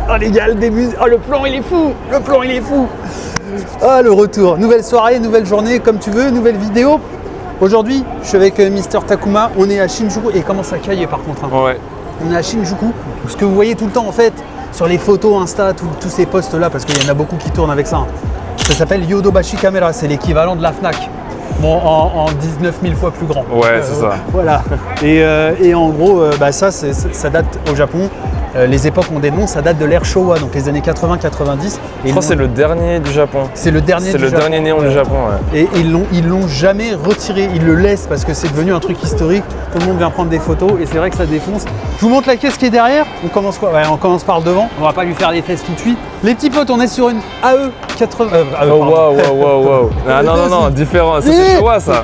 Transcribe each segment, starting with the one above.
Oh les gars, le début, oh le plan il est fou, le plan il est fou. Ah le retour, nouvelle soirée, nouvelle journée, comme tu veux, nouvelle vidéo. Aujourd'hui, je suis avec Mister Takuma, on est à Shinjuku et il commence à cailler par contre. Hein. Ouais. On est à Shinjuku, ce que vous voyez tout le temps en fait, sur les photos Insta, tous ces posts là, parce qu'il y en a beaucoup qui tournent avec ça. Hein. Ça s'appelle Yodobashi Camera, c'est l'équivalent de la Fnac. Bon, en 19 000 fois plus grand. Ouais, c'est ça. Voilà. Et en gros, ça date au Japon. Les époques ont des noms, ça date de l'ère Showa, donc les années 80-90. Je crois que c'est le dernier du Japon. C'est le dernier C'est le dernier néon du Japon, ouais. Et ils l'ont jamais retiré, ils le laissent parce que c'est devenu un truc historique. Tout le monde vient prendre des photos et c'est vrai que ça défonce. Je vous montre la caisse qui est derrière. On commence quoi? Ouais, on commence par le devant. On va pas lui faire les fesses tout de suite. Les petits potes, on est sur une AE 80. Oh wow. Non, différent. Ça, c'est Showa, ça.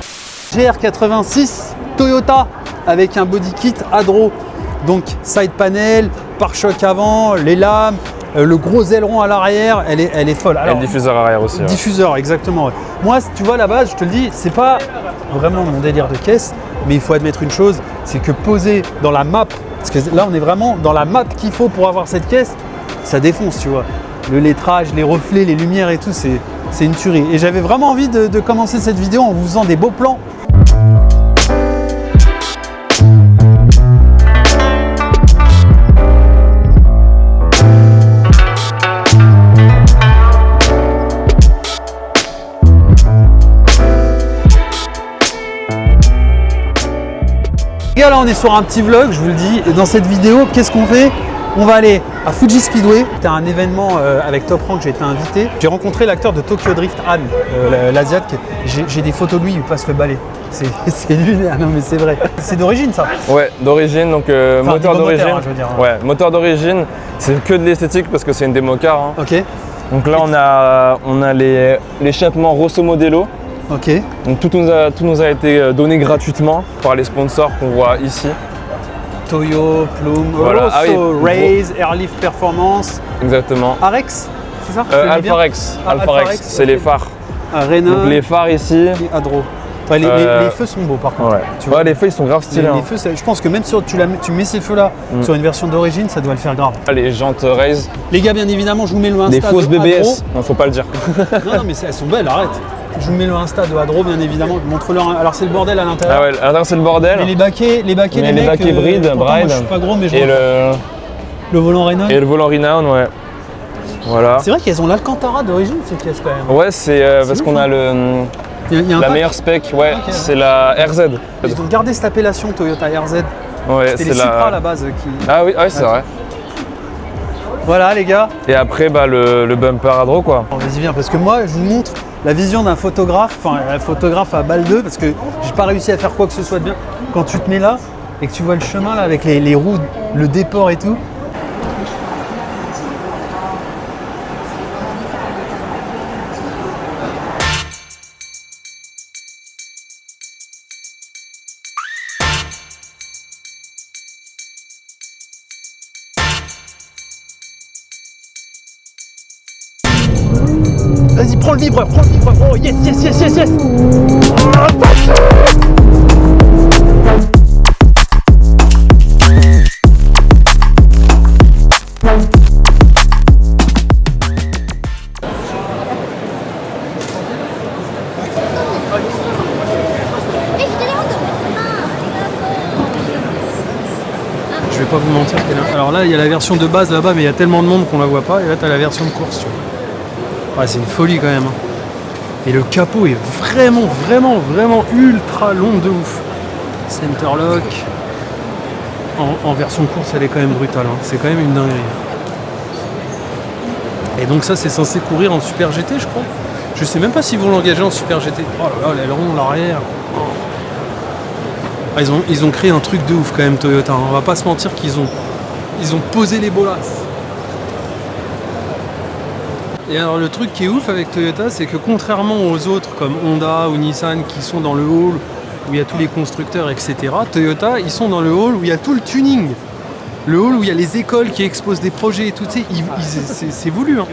GR86 Toyota avec un body kit Adro. Donc side panel, pare-choc avant, les lames, le gros aileron à l'arrière, elle est folle. Alors, et le diffuseur arrière aussi. Ouais. Diffuseur, exactement. Ouais. Moi, tu vois, à la base, je te le dis, c'est pas vraiment mon délire de caisse, mais il faut admettre une chose, c'est que poser dans la map, parce que là, on est vraiment dans la map qu'il faut pour avoir cette caisse, ça défonce, tu vois. Le lettrage, les reflets, les lumières et tout, c'est une tuerie. Et j'avais vraiment envie de commencer cette vidéo en vous faisant des beaux plans. Là on est sur un petit vlog, je vous le dis, et dans cette vidéo, qu'est-ce qu'on fait? On va aller à Fuji Speedway. C'était un événement avec Top Rank, j'ai été invité. J'ai rencontré l'acteur de Tokyo Drift, Han, l'Asiate. J'ai des photos de lui, il passe le balai. C'est lunaire, non mais c'est vrai. C'est d'origine ça? Ouais, d'origine, donc moteur d'origine. Je veux dire. Ouais, moteur d'origine, c'est que de l'esthétique parce que c'est une démo-car. Hein. Ok. Donc là on a l'échappement Rosso Modelo. Ok. Donc tout nous a été donné gratuitement par les sponsors qu'on voit ici. Toyo, Plume, voilà. Rosso, Raze, Airlift Performance. Exactement. Arex, c'est ça? Alpharex. Alpharex, c'est les phares. Renault. Donc les phares ici. Et Adro. Ouais, les feux sont beaux par contre. Ouais. Tu vois, les feux ils sont grave stylés. Les feux, je pense que même si tu mets ces feux là sur une version d'origine, ça doit le faire grave. Les jantes Raze. Les gars, bien évidemment, je vous mets le Insta. Des fausses de BBS. Adro. Non, faut pas le dire. non, mais elles sont belles, arrête. Je vous mets le Insta de Adro, bien évidemment. Montre-leur. Alors, c'est le bordel à l'intérieur. Ah ouais, à l'intérieur, c'est le bordel. Mais les baquets, les baquets Bride. Moi, je suis pas gros, mais je vois. Le volant Renault. Et le volant Renown, ouais. Voilà. C'est vrai qu'elles ont l'Alcantara d'origine, ces pièces quand même. Ouais, c'est parce qu'on a la meilleure spec, ouais, okay. C'est la RZ. Ils ont gardé cette appellation Toyota RZ. Ouais, c'était les Supra à la base qui. Ah oui, c'est vrai. Voilà les gars. Et après le bumper Adro quoi. Vas-y viens, parce que moi je vous montre la vision d'un photographe, enfin un photographe à balle 2, parce que j'ai pas réussi à faire quoi que ce soit de bien. Quand tu te mets là et que tu vois le chemin là avec les roues, le déport et tout. Vas-y, prends le vibreur. Oh yes. Je vais pas vous mentir qu'elle est là. Alors là, il y a la version de base là-bas, mais il y a tellement de monde qu'on la voit pas. Et là, tu as la version de course, tu vois. Ouais, c'est une folie quand même. Et le capot est vraiment ultra long de ouf. Centerlock. En version course, elle est quand même brutale. Hein. C'est quand même une dinguerie. Et donc ça, c'est censé courir en Super GT, je crois. Je sais même pas s'ils vont l'engager en Super GT. Oh là là, l'aileron, l'arrière. Oh. Ah, ils ont créé un truc de ouf quand même, Toyota. Hein. On va pas se mentir qu'ils ont posé les bolasses. Et alors le truc qui est ouf avec Toyota, c'est que contrairement aux autres comme Honda ou Nissan qui sont dans le hall où il y a tous les constructeurs, etc., Toyota, ils sont dans le hall où il y a tout le tuning. Le hall où il y a les écoles qui exposent des projets et tout, tu sais, c'est voulu. Hein.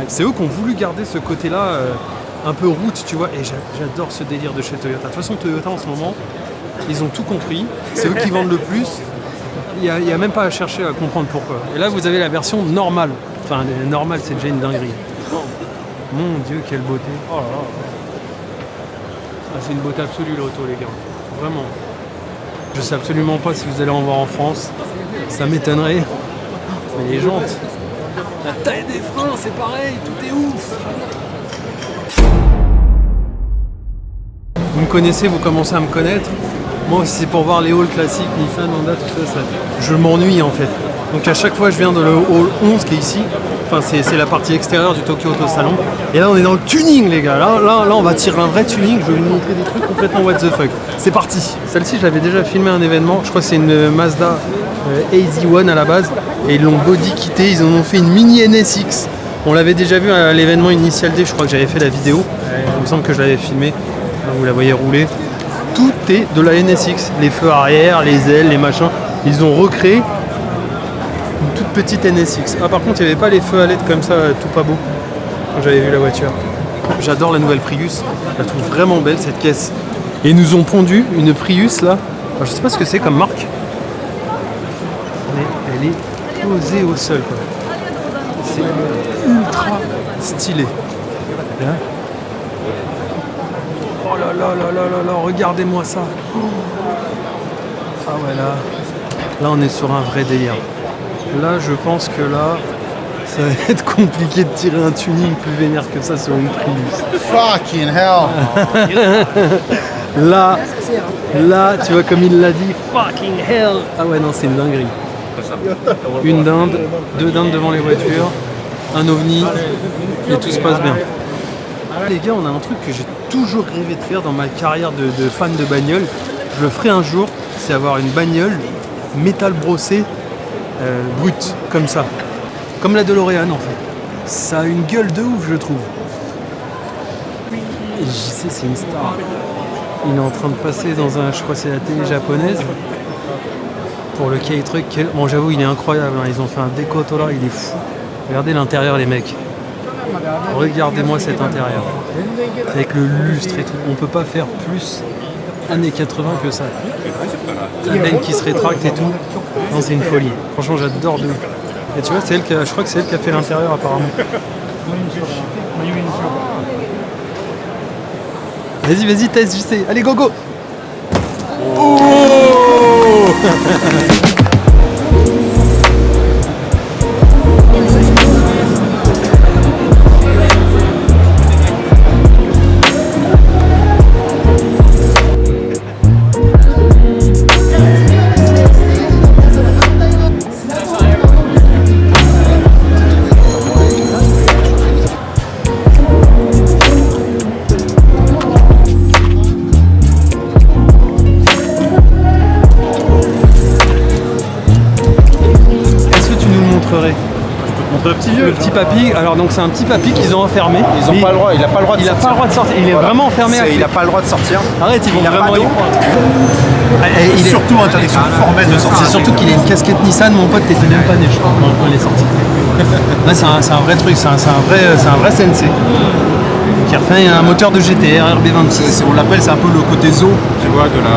C'est eux qui ont voulu garder ce côté-là un peu route, tu vois. Et j'adore ce délire de chez Toyota. De toute façon, Toyota en ce moment, ils ont tout compris. C'est eux qui vendent le plus. Il n'y a même pas à chercher à comprendre pourquoi. Et là, vous avez la version normale. Enfin, normal, c'est déjà une dinguerie. Mon Dieu, quelle beauté. Oh là là. Ah, c'est une beauté absolue l'auto, les gars. Vraiment. Je sais absolument pas si vous allez en voir en France. Ça m'étonnerait. Mais les jantes, la taille des freins, c'est pareil, tout est ouf. Vous me connaissez, vous commencez à me connaître. Moi, si c'est pour voir les halls classiques, Nissan, Honda, tout ça, je m'ennuie en fait. Donc à chaque fois, je viens dans le hall 11 qui est ici. Enfin, c'est la partie extérieure du Tokyo Auto Salon. Et là, on est dans le tuning, les gars. Là, on va tirer un vrai tuning. Je vais vous montrer des trucs complètement what the fuck. C'est parti. Celle-ci, je l'avais déjà filmé un événement. Je crois que c'est une Mazda AZ1 à la base. Et ils l'ont body kitté. Ils en ont fait une mini NSX. On l'avait déjà vu à l'événement Initial D. Je crois que j'avais fait la vidéo. Il me semble que je l'avais filmé. Là, vous la voyez rouler. Tout est de la NSX. Les feux arrière, les ailes, les machins. Ils ont recréé une toute petite NSX. Ah, par contre, il n'y avait pas les feux à LED comme ça, tout pas beau, quand j'avais vu la voiture. J'adore la nouvelle Prius. Je la trouve vraiment belle, cette caisse. Et ils nous ont pondu une Prius, là. Alors, je sais pas ce que c'est comme marque. Mais elle est posée au sol, quoi. C'est ultra stylé. Hein? Oh là là là là là là, regardez-moi ça. Ah ouais, là on est sur un vrai délire. Là, je pense que là, ça va être compliqué de tirer un tuning plus vénère que ça sur une Prius. Fucking hell! Là, tu vois comme il l'a dit, fucking hell! Ah ouais, non, c'est une dinguerie. Une dinde, 2 dindes devant les voitures, un ovni, et tout se passe bien. Les gars, on a un truc que j'ai toujours rêvé de faire dans ma carrière de fan de bagnole. Je le ferai un jour, c'est avoir une bagnole métal brossé brute, comme ça. Comme la DeLorean en fait. Ça a une gueule de ouf, je trouve. Et je sais, c'est une star. Il est en train de passer dans un, je crois que c'est la télé japonaise. Pour le K-Truck. Bon, j'avoue, il est incroyable. Hein. Ils ont fait un décoto là, il est fou. Regardez l'intérieur, les mecs. Regardez-moi cet intérieur. Avec le lustre et tout. On peut pas faire plus années 80 que ça. La laine qui se rétracte et tout. Non, c'est une folie. Franchement, j'adore de ouf. Et tu vois, c'est elle qui a, je crois que c'est elle qui a fait l'intérieur apparemment. Vas-y, teste, je sais. Allez, go, go. Oh. Le petit papy, alors donc c'est un petit papy qu'ils ont enfermé. Ils ont pas le droit, il a pas le droit de il sortir. a pas le droit de sortir, il est vraiment enfermé. Il a pas le droit de sortir. Arrête, ils vont vraiment y croire. Il est surtout interdiction formelle de sortir. C'est surtout qu'il a une casquette Nissan, mon pote, t'étais même pas né, je crois, quand il est sorti. Là, c'est un vrai truc, c'est un vrai sensei. Qui refait un moteur de GTR RB26. On l'appelle, c'est un peu le côté zoo, tu vois, de la.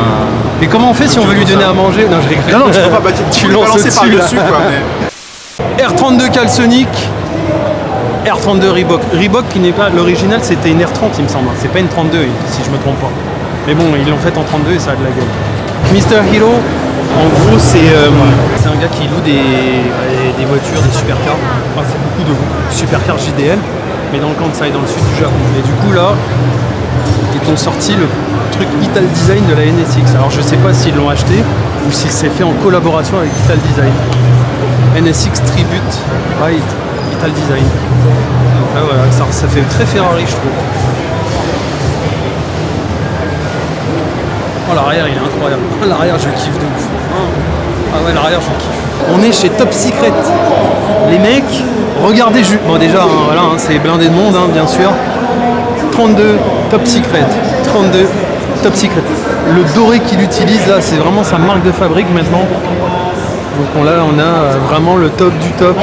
Mais comment on fait si on veut lui donner à manger? Non, je rigole. Non, tu peux pas tu lances par-dessus, quoi. R32 Caleçonic, R32 Reebok. Reebok qui n'est pas l'original, c'était une R30 il me semble. C'est pas une 32 si je me trompe pas. Mais bon, ils l'ont fait en 32 et ça a de la gueule. Mr. Hero, en gros c'est un gars qui loue des voitures, des supercars. Enfin, c'est beaucoup de supercars JDM, mais dans le Kansai, dans le sud du Japon. Et du coup là, ils ont sorti le truc Ital Design de la NSX. Alors je sais pas s'ils l'ont acheté ou si c'est fait en collaboration avec Ital Design. NSX Tribute by Ital Design. Donc là voilà, ça fait très Ferrari je trouve. Oh l'arrière il est incroyable. L'arrière je kiffe de ouf. Ah ouais l'arrière je kiffe. On est chez Top Secret. Les mecs, regardez bon déjà hein, voilà, hein, c'est blindé de monde hein, bien sûr. 32 Top Secret. 32 Top Secret. Le doré qu'il utilise là, c'est vraiment sa marque de fabrique maintenant. Donc là on a vraiment le top du top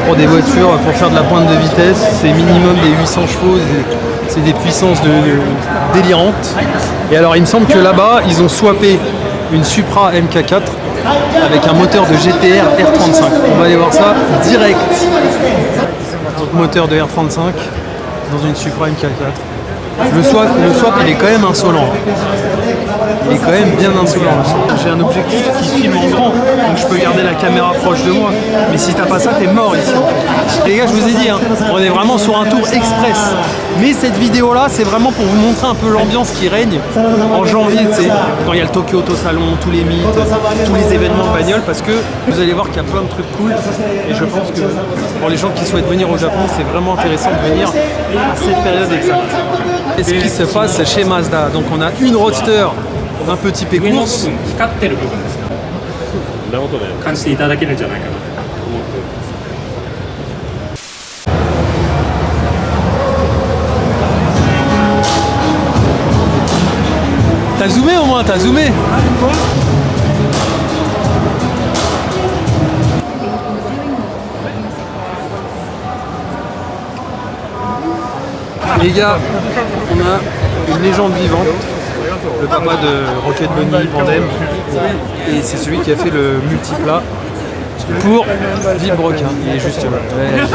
pour des voitures, pour faire de la pointe de vitesse, c'est minimum des 800 chevaux, c'est des puissances délirantes. Et alors il me semble que là-bas ils ont swappé une Supra MK4 avec un moteur de GTR R35. On va aller voir ça direct. Donc, moteur de R35 dans une Supra MK4. Le swap il est quand même insolent. Il est quand même bien insolent. J'ai un objectif qui filme en grand, donc je peux garder la caméra proche de moi. Mais si t'as pas ça, t'es mort ici. Les gars, je vous ai dit, hein, on est vraiment sur un tour express. Mais cette vidéo là, c'est vraiment pour vous montrer un peu l'ambiance qui règne en janvier, tu sais, quand il y a le Tokyo Auto Salon, tous les mythes, tous les événements de bagnole, parce que vous allez voir qu'il y a plein de trucs cool. Et je pense que pour les gens qui souhaitent venir au Japon, c'est vraiment intéressant de venir à cette période exacte. Et ce qui se passe chez Mazda, donc on a une Roadster, un petit P course. T'as zoomé au moins, t'as zoomé. Les gars, on a une légende vivante, le papa de Rocket Bunny, Pandem, et c'est celui qui a fait le multiplat pour Vibroquin. Il est juste là. Ouais, je sais.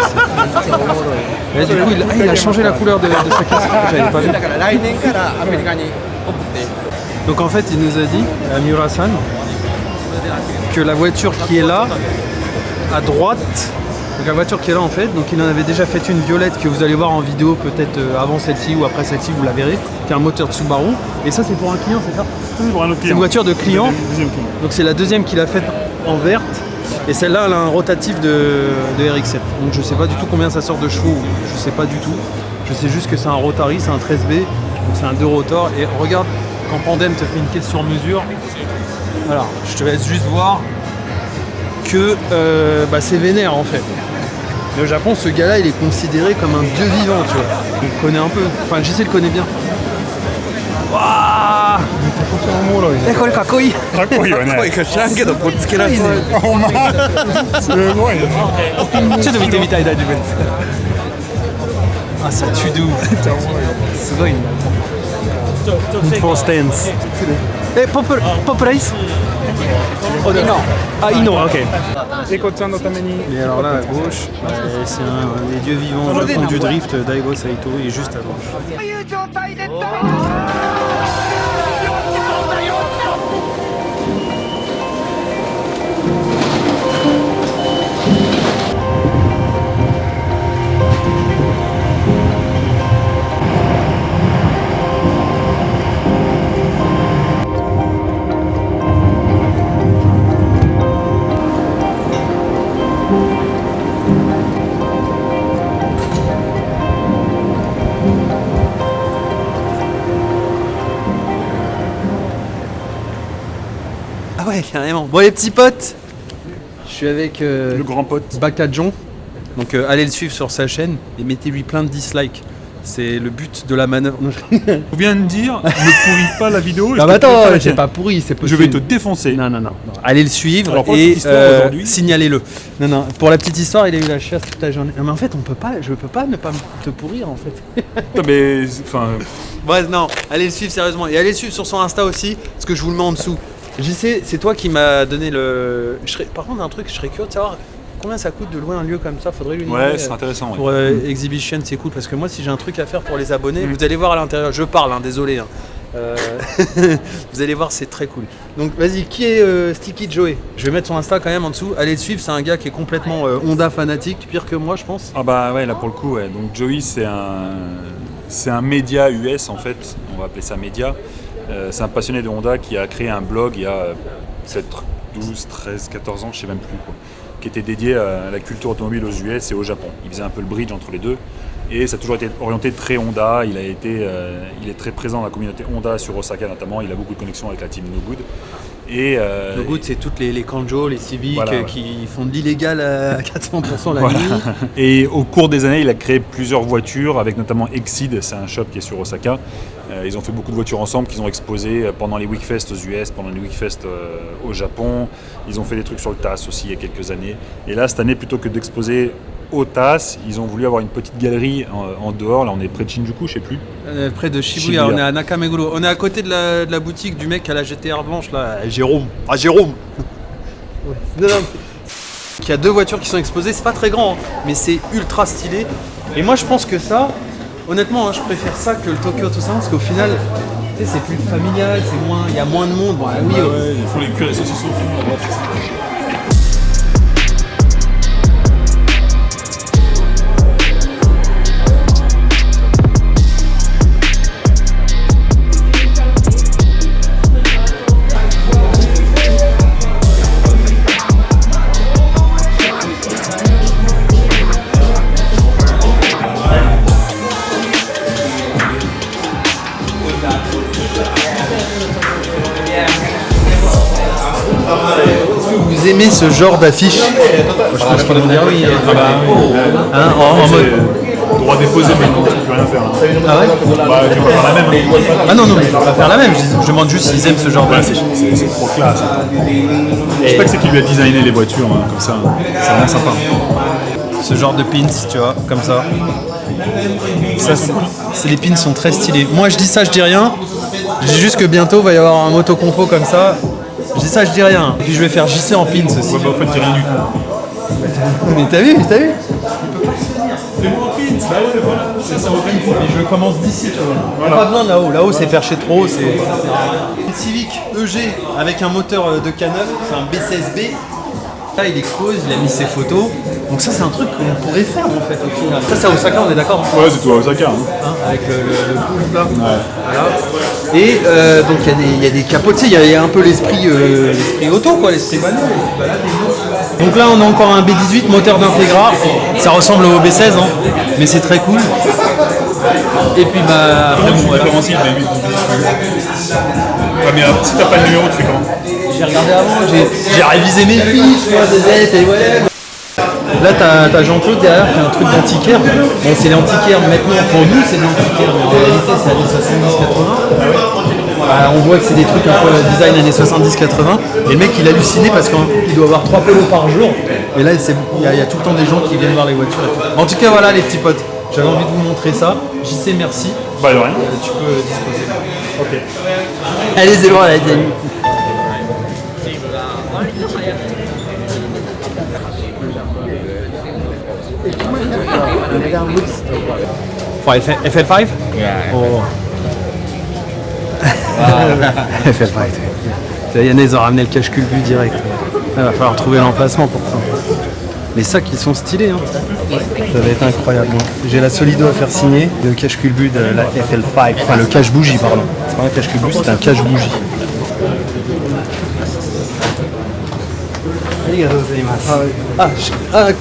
Ouais, du coup, il a changé la couleur de sa caisse. J'avais pas vu. Donc en fait, il nous a dit, à Miura-san, que la voiture qui est là, à droite, donc la voiture qui est là en fait, donc il en avait déjà fait une violette que vous allez voir en vidéo peut-être avant celle-ci ou après celle-ci, vous la verrez, qui a un moteur de Subaru. Et ça c'est pour un client, c'est ça? C'est une voiture de client, donc c'est la deuxième qu'il a faite en verte. Et celle-là elle a un rotatif de RX-7. Donc je sais pas du tout combien ça sort de chevaux, je sais pas du tout. Je sais juste que c'est un Rotary, c'est un 13B, donc c'est un 2 rotor. Et regarde, quand Pandem te fait une caisse sur mesure, voilà, je te laisse juste voir que c'est vénère en fait. Mais au Japon, ce gars-là, il est considéré comme un dieu vivant, tu vois. On le connaît un peu, enfin j'essaie de le connaître bien. Waouh! Ah, ça tue de ouf. For stance. Eh, pop rice? Oh, non. Ah, Ino, ok. Et alors là, à gauche, c'est un des dieux vivants au Japon du drift, Daigo Saito, il est juste à gauche. Ah ouais, carrément. Bon les petits potes, je suis avec Le grand pote. Bakajon. Donc allez le suivre sur sa chaîne et mettez-lui plein de dislikes. C'est le but de la manœuvre. On vient de dire, ne pourris pas la vidéo. Non mais attends, j'ai pas pourri, c'est Je possible. vais te défoncer. Non. Allez le suivre. Alors, pour la et petite histoire, aujourd'hui- signalez-le. Non, pour la petite histoire, il a eu la chasse toute la journée. Non mais en fait, je peux pas ne pas te pourrir en fait. Non, mais enfin, Ouais, non, allez le suivre sérieusement. Et allez le suivre sur son Insta aussi, parce que je vous le mets en dessous. JC, c'est toi qui m'as donné le... Par contre, un truc, je serais curieux de savoir combien ça coûte de louer un lieu comme ça. Faudrait lui demander. ouais, c'est intéressant. Pour Exhibition, c'est cool, parce que moi, si j'ai un truc à faire pour les abonnés, vous allez voir à l'intérieur, je parle, hein, désolé. Hein. Vous allez voir, c'est très cool. Donc vas-y, qui est Sticky Joey? Je vais mettre son Insta quand même en dessous. Allez le suivre, c'est un gars qui est complètement Honda fanatique, pire que moi, je pense. Ah bah ouais, là pour le coup, ouais. Donc Joey, c'est un média US en fait, on va appeler ça média. C'est un passionné de Honda qui a créé un blog il y a peut-être 12, 13, 14 ans, je sais même plus quoi, qui était dédié à la culture automobile aux US et au Japon. Il faisait un peu le bridge entre les deux et ça a toujours été orienté très Honda. Il est très présent dans la communauté Honda sur Osaka notamment. Il a beaucoup de connexions avec la team No Good. Et Le Good, c'est toutes les Kanjo, les Civic voilà, ouais. qui font de l'illégal à 400% la voilà. nuit. Et au cours des années, il a créé plusieurs voitures avec notamment Exceed, c'est un shop qui est sur Osaka. Ils ont fait beaucoup de voitures ensemble qu'ils ont exposées pendant les Weekfest aux US, pendant les Weekfest au Japon. Ils ont fait des trucs sur le TAS aussi il y a quelques années. Et là, cette année, plutôt que d'exposer Otas, ils ont voulu avoir une petite galerie en dehors. Là, on est près de Shinjuku, je sais plus. Près de Shibuya, on est à Nakameguro. On est à côté de la boutique du mec qui a la GTR blanche là, Jérôme. Ah Jérôme. Il y a 2 voitures qui sont exposées, c'est pas très grand, hein, mais c'est ultra stylé. Et moi je pense que ça, honnêtement, hein, je préfère ça que le Tokyo tout ça, parce qu'au final, tu sais, c'est plus familial, c'est moins, il y a moins de monde. Bon, oui, il faut les cuire et saucissons. Vous aimez ce genre d'affiche? Je pense qu'ils vont dire oui. Hein, en mode droit déposé, mais non, tu peux rien faire. Ah ouais? Bah, tu vas faire la même. Ah non, je vais pas faire la même. Je demande juste s'ils aiment ce genre d'affiche. C'est trop classe. Je sais pas que c'est qui lui a designé les voitures, hein, comme ça. C'est vraiment sympa. Ce genre de pins, tu vois, comme ça. Les pins sont très stylés. Moi, je dis ça, je dis rien. Je dis juste que bientôt, il va y avoir un motocompo comme ça. Je dis ça, je dis rien. Et puis je vais faire JC en pins aussi. Ouais, bah, en fait, j'ai rien du tout. Mais t'as vu? Fais-moi en pins, bah ouais, voilà. Ça vaut rien. Et je commence d'ici, tu vois. Voilà. Pas besoin de là-haut. Là-haut, c'est perché trop. C'est une Civic EG avec un moteur de K9. C'est un B16B. Là, il expose, il a mis ses photos. Donc ça, c'est un truc qu'on pourrait faire en fait au final. Ça, c'est à Osaka, on est d'accord? Ouais, c'est tout à Osaka. Hein. Avec le pool là. Ouais. Voilà. Et donc il y a des capots, tu sais, il y a un peu l'esprit auto, quoi, l'esprit bagnole. Donc là, on a encore un B18 moteur d'Integra. Ça ressemble au B16, hein, mais c'est très cool. Et puis bah après, Comment tu différencies le B8 du mais si t'as pas le numéro, tu fais comment? J'ai regardé avant, j'ai révisé mes fiches, tu vois, des aides et ouais. Là, t'as Jean-Claude derrière qui a un truc d'antiquaire. Bon, c'est l'antiquaire maintenant, pour nous, c'est de l'antiquaire, mais en réalité, c'est années 70-80. On voit que c'est des trucs un peu design années 70-80. Et le mec, il halluciné parce qu'il doit avoir 3 polos par jour. Et là, il y a tout le temps des gens qui viennent voir les voitures. Et tout. En tout cas, voilà, les petits potes. J'avais envie de vous montrer ça. JC, merci. Bah, de rien. Tu peux disposer. Ok. Allez, c'est loin, là, les amis. For FL5? Yeah. Oh. FL5. Yann, ils ont ramené le cache culbu direct. Il va falloir trouver l'emplacement pour ça. Les sacs, ils sont stylés. Hein. Ça va être incroyable. J'ai la Solido à faire signer, le cache culbu de la FL5. Enfin, le cache bougie, pardon. C'est pas un cache culbu, c'est un cache bougie.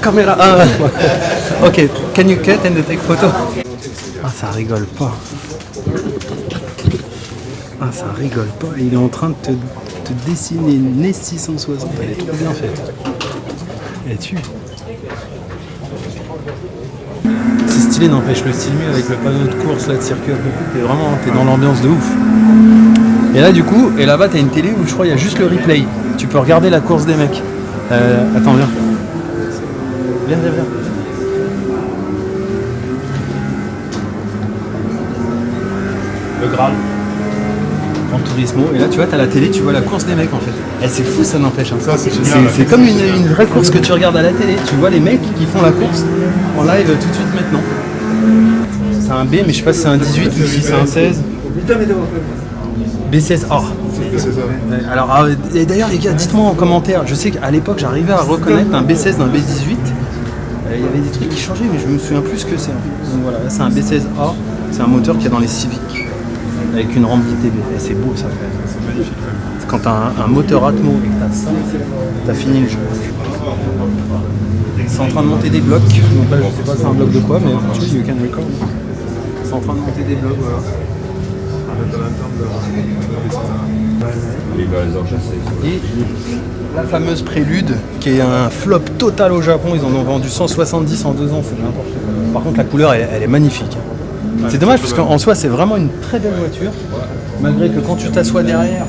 Caméra. Ok, can you cut and take photo? Ah, ça rigole pas. Ah, ça rigole pas. Il est en train de te dessiner une NES 660. Elle est trop bien faite. Elle tue. C'est stylé, n'empêche, le style mieux avec le panneau de course là, de circuit un peu plus. T'es dans l'ambiance de ouf. Et là, du coup, et là-bas, t'as une télé où je crois il y a juste le replay. Tu peux regarder la course des mecs. Attends, viens. Viens. Le Graal. En Turismo. Et là, tu vois, t'as la télé, tu vois la course des mecs en fait. Et c'est fou, ça n'empêche. Hein. Ça, c'est génial. C'est comme une vraie course que tu regardes à la télé. Tu vois les mecs qui font la course en live tout de suite maintenant. C'est un B, mais je sais pas si c'est un 18 ou si c'est un 16. B16A. Alors, et d'ailleurs, les gars, dites-moi en commentaire. Je sais qu'à l'époque, j'arrivais à reconnaître un B16 d'un B18. Il y avait des trucs qui changeaient, mais je me souviens plus ce que c'est. Donc voilà, c'est un B16A. C'est un moteur qu'il y a dans les Civic. Avec une rampe ITB. Et c'est beau, ça fait. C'est magnifique. C'est quand t'as un moteur Atmo et que t'as ça, t'as fini le jeu. C'est en train de monter des blocs. Donc là, je sais pas c'est un bloc de quoi, mais you can record. C'est en train de monter des blocs, voilà. Et la fameuse Prélude, qui est un flop total au Japon, ils en ont vendu 170 en 2 ans, c'est n'importe quoi. Par contre, la couleur, elle est magnifique. C'est dommage, parce qu'en soi, c'est vraiment une très belle voiture, malgré que quand tu t'assois derrière,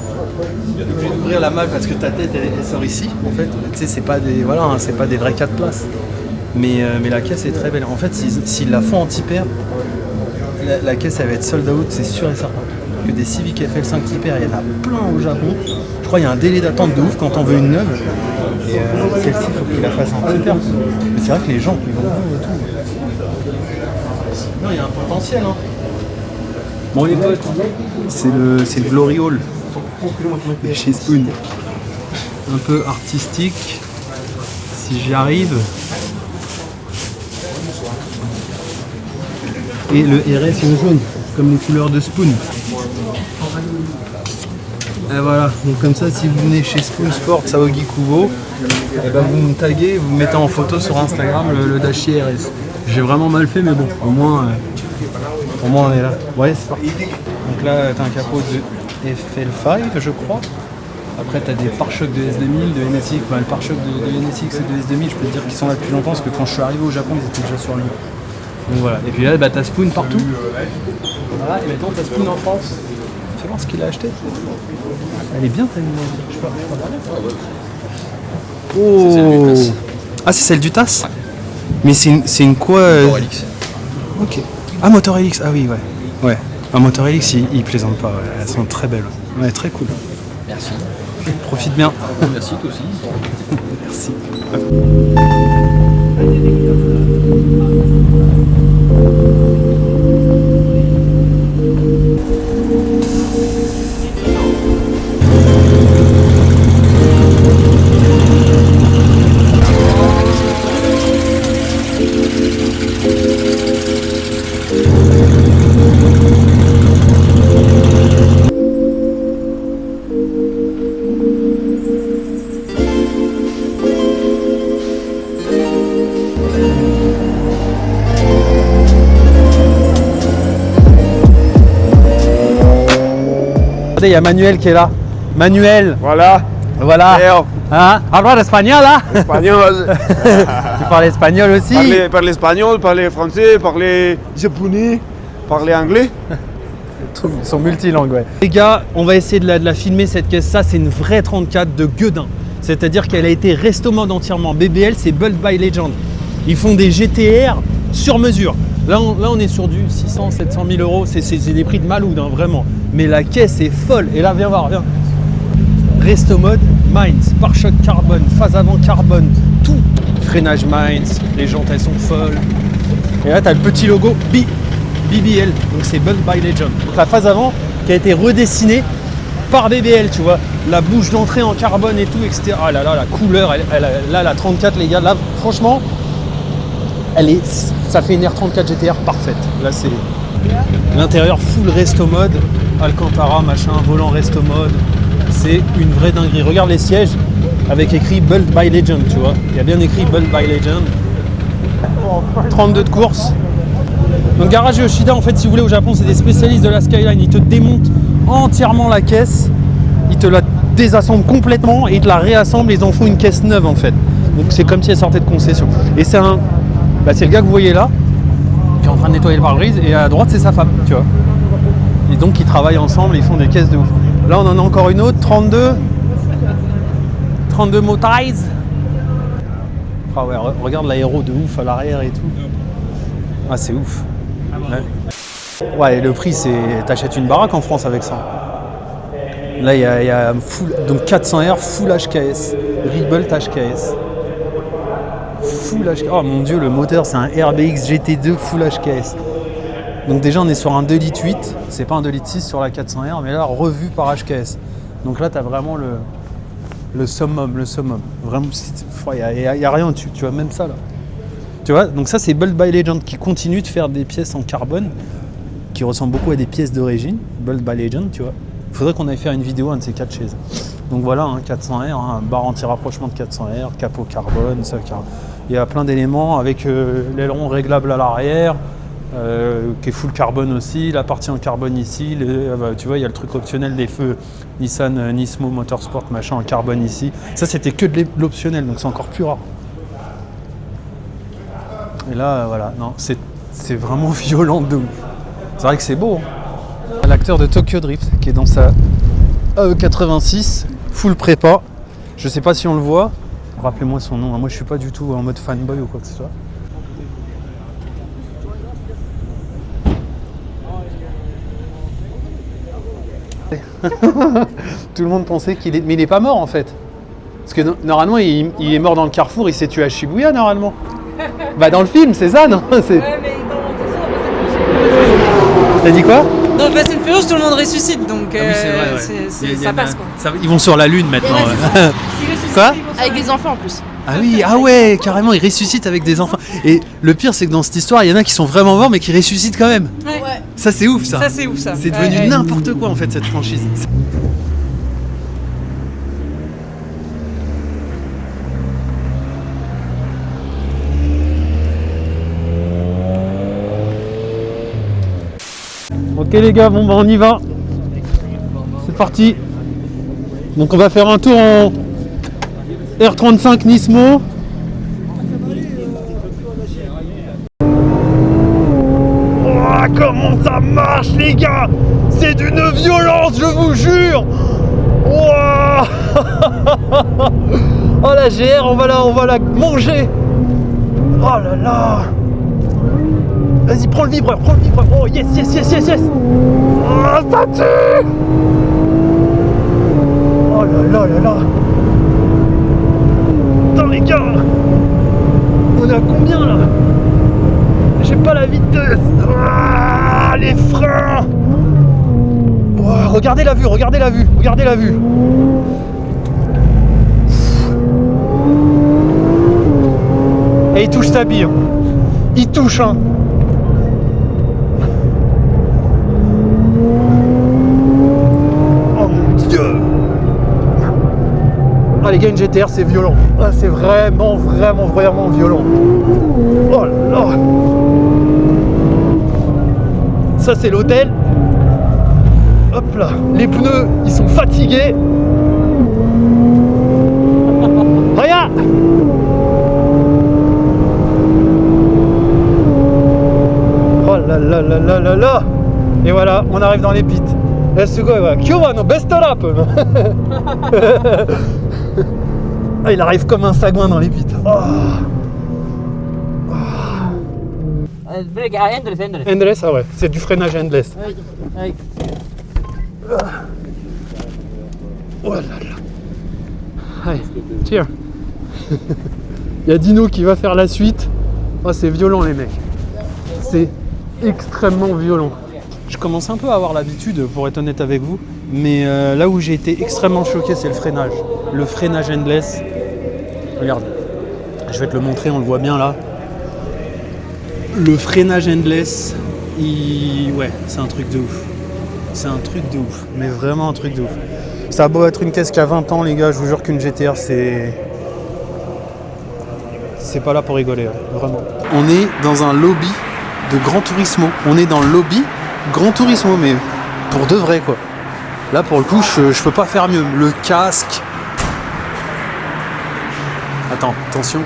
tu es obligé d'ouvrir la malle parce que ta tête, elle sort ici, en fait. Tu sais, c'est pas des, voilà, hein, c'est pas des vrais 4 places. Mais la caisse est très belle. En fait, s'ils la font anti-pair, la caisse elle va être sold out, c'est sûr et certain. Que des Civic FL5 anti-pair, il y en a plein au Japon. Je crois qu'il y a un délai d'attente de ouf quand on veut une neuve. Et celle-ci, il faut qu'il la fasse anti-pair. Mais c'est vrai que les gens, ils vont et tout. Non, il y a un potentiel. Hein. Bon les potes, c'est le Glory Hall chez Spoon. Un peu artistique, si j'y arrive. Et le RS en jaune, comme les couleurs de Spoon. Et voilà, donc comme ça, si vous venez chez Spoon Sports à Ogikubo, et ben vous me taguez, vous me mettez en photo sur Instagram le Dacia RS. J'ai vraiment mal fait, mais bon, au moins on est là. Ouais, c'est parti. Donc là, t'as un capot de FL5, je crois. Après, t'as des pare-chocs de S2000, de NSX. Bah, le pare-choc de NSX et de S2000, je peux te dire qu'ils sont là depuis longtemps, parce que quand je suis arrivé au Japon, ils étaient déjà sur Lyon. Donc voilà. Et puis là, bah, t'as Spoon partout. Voilà, et maintenant, t'as Spoon en France. Fais voir ce qu'il a acheté. Elle est bien, ta numéro. Je peux regarder. Oh. Ah, c'est celle du TAS. Ouais. Mais c'est une quoi Motor Helix. Ok. Ah, Motor Helix, ah oui, ouais. Ouais. Un Motor Helix, il plaisante pas, ouais. Elles sont très belles. Ouais, très cool. Merci. Profite bien. Merci toi aussi. Merci. Il y a Manuel qui est là. Manuel. Voilà. Hein? Hablar espagnol là? Espagnol. Tu parles espagnol aussi? Parler espagnol, parler français, parler japonais, parler anglais. Ils sont multilingues, ouais. Les gars, on va essayer de la filmer cette caisse. Ça, c'est une vraie 34 de gueudin. C'est-à-dire qu'elle a été resto mode entièrement. BBL, c'est Built by Legend. Ils font des GTR sur mesure. Là, on est sur du 600, 700 000 euros. C'est des prix de Maloud, hein, vraiment. Mais la caisse est folle. Et là, viens voir, viens. Resto mode, Mainz, pare-choc carbone, phase avant carbone, tout. Freinage Mainz, les jantes, elles sont folles. Et là, tu as le petit logo BBL. Donc, c'est Built by Legend. Donc, la phase avant qui a été redessinée par BBL, tu vois. La bouche d'entrée en carbone et tout, etc. Ah là là, la couleur, là, la 34, les gars, là, franchement, ça fait une R34 GTR parfaite. Là, c'est l'intérieur full resto mode, Alcantara, machin, volant resto mode. C'est une vraie dinguerie. Regarde les sièges avec écrit Built by Legend, tu vois. Il y a bien écrit Built by Legend. 32 de course. Donc Garage Yoshida, en fait, si vous voulez, au Japon, c'est des spécialistes de la Skyline. Ils te démontent entièrement la caisse, ils te la désassemblent complètement et ils te la réassemblent et ils en font une caisse neuve, en fait. Donc c'est comme si elle sortait de concession. Et c'est le gars que vous voyez là, qui est en train de nettoyer le pare-brise, et à droite, c'est sa femme, tu vois. Et donc ils travaillent ensemble, ils font des caisses de ouf. Là, on en a encore une autre, 32 Motorize. Ah ouais, regarde l'aéro de ouf à l'arrière et tout. Ah, c'est ouf. Ouais, et le prix, c'est... T'achètes une baraque en France avec ça. Là, il y a full... Donc 400R, full HKS. Rebuilt HKS. Full HKS. Oh mon dieu, le moteur, c'est un RBX GT2 full HKS. Donc déjà, on est sur un 2,8 litres. C'est pas un 2,6 litres sur la 400R, mais là, revu par HKS. Donc là, t'as vraiment le summum. Vraiment, il n'y a rien au-dessus. Tu vois, même ça, là. Tu vois, donc ça, c'est Built by Legend qui continue de faire des pièces en carbone qui ressemblent beaucoup à des pièces d'origine. Built by Legend, tu vois. Il faudrait qu'on aille faire une vidéo, un de ces quatre chez eux. Donc voilà, hein, 400R, barre anti-rapprochement de 400R, capot carbone, ça. Il y a plein d'éléments avec l'aileron réglable à l'arrière, qui est full carbone aussi, la partie en carbone ici, tu vois, il y a le truc optionnel des feux Nissan Nismo Motorsport machin en carbone ici. Ça, c'était que de l'optionnel, donc c'est encore plus rare. Et là, voilà, non, c'est vraiment violent de ouf. C'est vrai que c'est beau. Hein. L'acteur de Tokyo Drift qui est dans sa AE86, full prépa. Je sais pas si on le voit. Rappelez-moi son nom, moi je suis pas du tout en mode fanboy ou quoi que ce soit. Tout le monde pensait qu'il est... Mais il est pas mort en fait. Parce que normalement il est mort dans le carrefour, il s'est tué à Shibuya normalement. Bah dans le film, c'est ça, non? Ouais, mais dans T'as dit quoi? Dans Fast and Furious, tout le monde ressuscite, donc oui, c'est vrai, ouais. ça passe quoi. Ils vont sur la lune maintenant. Ouais, quoi? Avec des enfants en plus. Ah oui, ah ouais, carrément, ils ressuscitent avec des enfants. Et le pire, c'est que dans cette histoire, il y en a qui sont vraiment morts, mais qui ressuscitent quand même. Ouais. Ça, c'est ouf, ça. Ça, c'est ouf, ça. C'est devenu n'importe quoi, en fait, cette franchise. Ok les gars, bon bah on y va. C'est parti. Donc on va faire un tour en R35 Nismo. Oh, comment ça marche les gars! C'est d'une violence, je vous jure! Oh, oh la GR, on va la manger! Oh là là! Vas-y, prends le vibreur, Oh yes. Oh, ça tue! Oh là là. Attends les gars, on est à combien là? J'ai pas la vitesse. Ah, les freins. Oh, regardez la vue. Et il touche sa bille. Il touche hein. Oh mon Dieu. Ah les gars, une GTR c'est violent. Ah, c'est vraiment violent. Oh là là. Ça c'est l'hôtel. Hop là. Les pneus, ils sont fatigués. Regarde. Oh là là là là là là. Et voilà, on arrive dans les pits. Ah, il arrive comme un sagouin dans les pits. Oh. Endless, ah ouais, c'est du freinage endless. Oh là là. Allez, cheers. Il y a Dino qui va faire la suite. Oh, c'est violent les mecs. C'est extrêmement violent. Je commence un peu à avoir l'habitude, pour être honnête avec vous, mais là où j'ai été extrêmement choqué, c'est le freinage. Le freinage endless. Regarde, je vais te le montrer, on le voit bien là. Le freinage endless, ouais, c'est un truc de ouf. C'est un truc de ouf, mais vraiment un truc de ouf. Ça a beau être une caisse qui a 20 ans, les gars, je vous jure qu'une GTR, c'est pas là pour rigoler, hein, vraiment. On est dans un lobby de Gran Turismo. On est dans le lobby Gran Turismo, mais pour de vrai, quoi. Là, pour le coup, je peux pas faire mieux. Le casque. Attends, attention.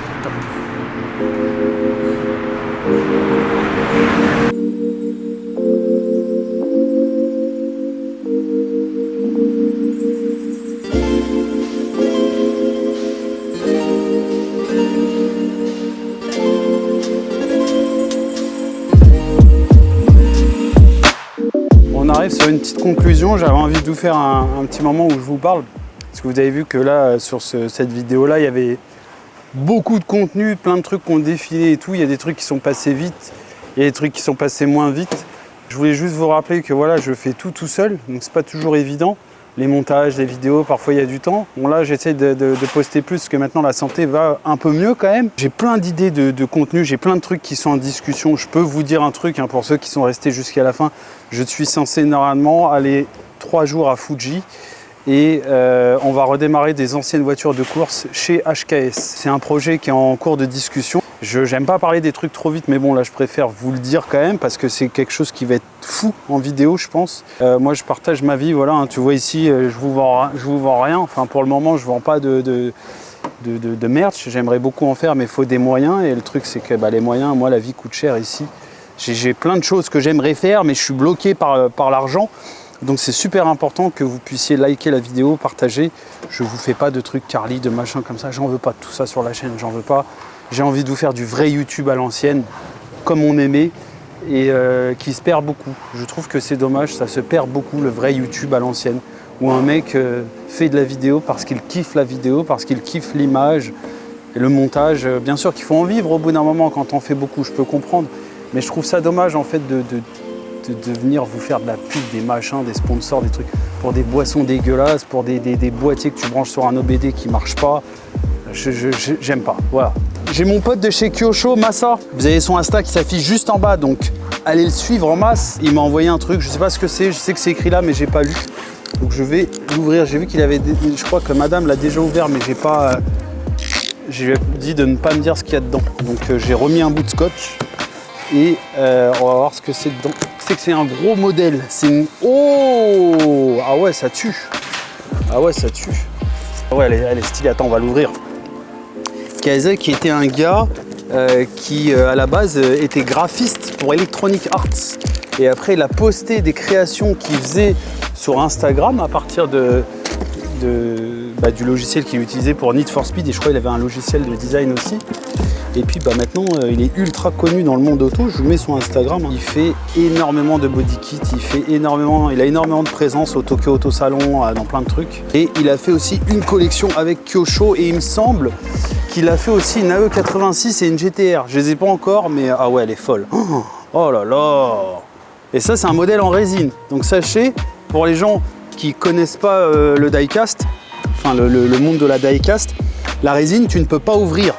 On arrive sur une petite conclusion. J'avais envie de vous faire un petit moment où je vous parle. Parce que vous avez vu que là, sur cette vidéo-là, il y avait beaucoup de contenu, plein de trucs qui ont défilé et tout. Il y a des trucs qui sont passés vite, il y a des trucs qui sont passés moins vite. Je voulais juste vous rappeler que voilà, je fais tout seul, donc c'est pas toujours évident. Les montages, les vidéos, parfois il y a du temps. Bon là, j'essaie de poster plus parce que maintenant la santé va un peu mieux quand même. J'ai plein d'idées de contenu, j'ai plein de trucs qui sont en discussion. Je peux vous dire un truc, hein, pour ceux qui sont restés jusqu'à la fin. Je suis censé normalement aller 3 jours à Fuji. Et on va redémarrer des anciennes voitures de course chez HKS. C'est un projet qui est en cours de discussion. J'aime pas parler des trucs trop vite, mais bon là je préfère vous le dire quand même parce que c'est quelque chose qui va être fou en vidéo, je pense. Moi je partage ma vie, voilà, hein, tu vois ici, je vous vends rien. Enfin pour le moment je vends pas de merch. J'aimerais beaucoup en faire, mais il faut des moyens. Et le truc c'est que les moyens, moi la vie coûte cher ici. J'ai plein de choses que j'aimerais faire, mais je suis bloqué par l'argent. Donc c'est super important que vous puissiez liker la vidéo, partager. Je vous fais pas de trucs Carly, de machin comme ça. J'en veux pas de tout ça sur la chaîne, j'en veux pas. J'ai envie de vous faire du vrai YouTube à l'ancienne, comme on aimait, et qui se perd beaucoup. Je trouve que c'est dommage, ça se perd beaucoup, le vrai YouTube à l'ancienne, où un mec fait de la vidéo parce qu'il kiffe la vidéo, parce qu'il kiffe l'image, et le montage. Bien sûr qu'il faut en vivre au bout d'un moment quand on fait beaucoup, je peux comprendre. Mais je trouve ça dommage en fait de venir vous faire de la pub, des machins, des sponsors, des trucs pour des boissons dégueulasses, pour des boîtiers que tu branches sur un OBD qui marche pas. J'aime pas, voilà. J'ai mon pote de chez Kyosho, Massa. Vous avez son Insta qui s'affiche juste en bas, donc allez le suivre en masse. Il m'a envoyé un truc, je sais pas ce que c'est, je sais que c'est écrit là mais j'ai pas lu. Donc je vais l'ouvrir. J'ai vu qu'il avait, je crois que madame l'a déjà ouvert mais j'ai pas... j'ai dit de ne pas me dire ce qu'il y a dedans. Donc j'ai remis un bout de scotch et on va voir ce que c'est dedans. C'est que c'est un gros modèle. C'est une... Oh! Ah ouais, ça tue. Ah ouais, ça tue. Ah ouais, elle est stylée. Attends, on va l'ouvrir. Kaze qui était un gars qui à la base était graphiste pour Electronic Arts. Et après il a posté des créations qu'il faisait sur Instagram à partir du logiciel qu'il utilisait pour Need for Speed. Et je crois qu'il avait un logiciel de design aussi. Et puis maintenant il est ultra connu dans le monde auto. Je vous mets son Instagram. Il fait énormément de body kit, il a énormément de présence au Tokyo Auto Salon, dans plein de trucs. Et il a fait aussi une collection avec Kyosho et il me semble qu'il a fait aussi une AE86 et une GTR. Je les ai pas encore mais ah ouais elle est folle. Oh là là. Et ça c'est un modèle en résine. Donc sachez, pour les gens qui connaissent pas le diecast, enfin le monde de la diecast, la résine tu ne peux pas ouvrir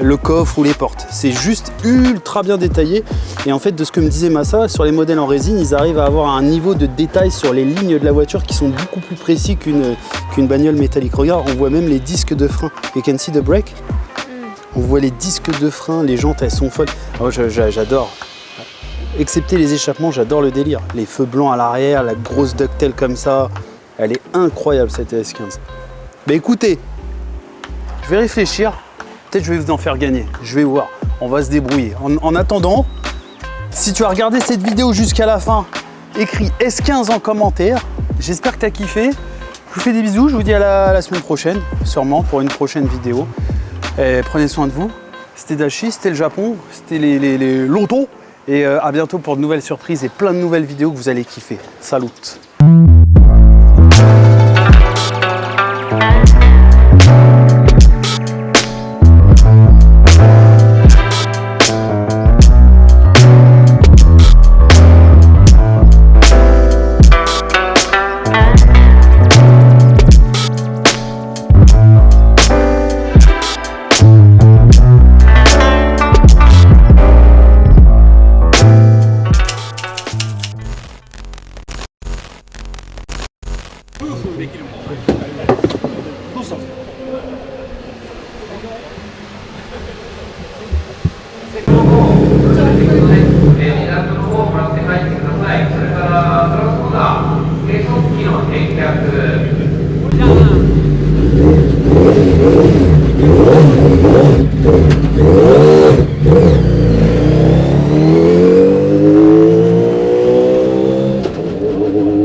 le coffre ou les portes. C'est juste ultra bien détaillé. Et en fait, de ce que me disait Massa, sur les modèles en résine, ils arrivent à avoir un niveau de détail sur les lignes de la voiture qui sont beaucoup plus précis qu'une bagnole métallique. Regarde, on voit même les disques de frein. You can see the brake. On voit les disques de frein, les jantes, elles sont folles. Oh, j'adore. Excepté les échappements, j'adore le délire. Les feux blancs à l'arrière, la grosse ducktail comme ça. Elle est incroyable cette ES15. Mais écoutez, je vais réfléchir. Peut-être je vais vous en faire gagner, je vais voir, on va se débrouiller. En attendant, si tu as regardé cette vidéo jusqu'à la fin, écris S15 en commentaire. J'espère que tu as kiffé. Je vous fais des bisous, je vous dis à la semaine prochaine, sûrement pour une prochaine vidéo. Et prenez soin de vous. C'était Dashi, c'était le Japon, c'était les lotos. Et à bientôt pour de nouvelles surprises et plein de nouvelles vidéos que vous allez kiffer. Salut! Thank you.